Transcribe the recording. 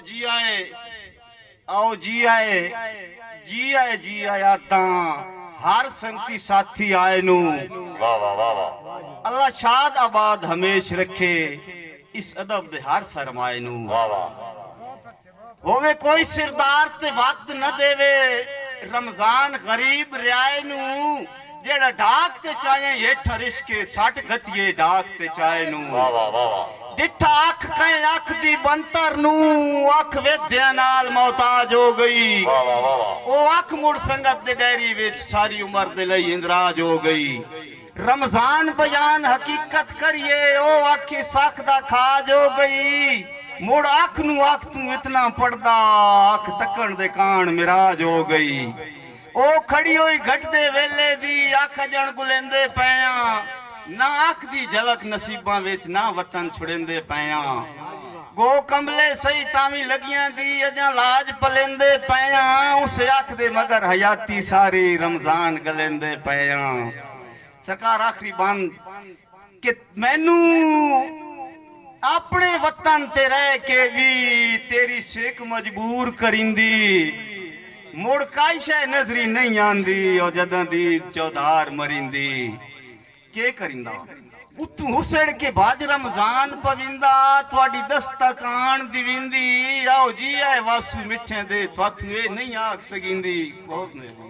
जी आए आओ जी आए जी आए जी आया ता हर संगती साथी आए नू वाह वाह वाह वाह अल्लाह शाद आबाद हमेश रखे इस अदब दे हर सरमाए नू वाह वाह होवे कोई सिरदार ते वक्त न देवे रमजान गरीब रियाए नू जेड़ा डाक ते चाहे हेठ रिश्के सट गतिए डाक ते चाहे नू वाह वाह वाह वाह डिठा अख कहीं अख दी बनतर नू अख वेद्या नाल मोहताज हो गई वाह वाह वाह वाह ओ अख मुड़ संगत दे डायरी विच सारी उम्र दे लई इंदराज हो गई रमजान बयान हकीकत करिए ओ अखी सख दा खाज हो गई मुड़ अख नू अख तू इतना पड़दा अख तकण दे कान मिराज हो गई ओ खड़ी होई घट दे वेले दी अख जण गुलेंदे पैया ना अख दी झलक नसीबां विच ना वतन छुड़ेंदे पैया गो कमले सही तावी लगियां दी अजा लाज पलेंदे पैया उस अख दे मगर हयाती सारी रमजान गलेंदे पैया सरकार आखिरी बंद कि मैनू अपने वतन ते रह के भी तेरी सेक मजबूर करिंदी मुड़ काई शै नजरी नहीं आंदी और जदां दी चौधार मरिंदी के करिंदा उतू हुसड़ के बाद रमजान पविंदा तुआडी दस्तक आन दिविंदी आओ जी आए वासु मिठे दे त्वाथू ए नहीं आख सकिंदी बहुत मेहरबानी।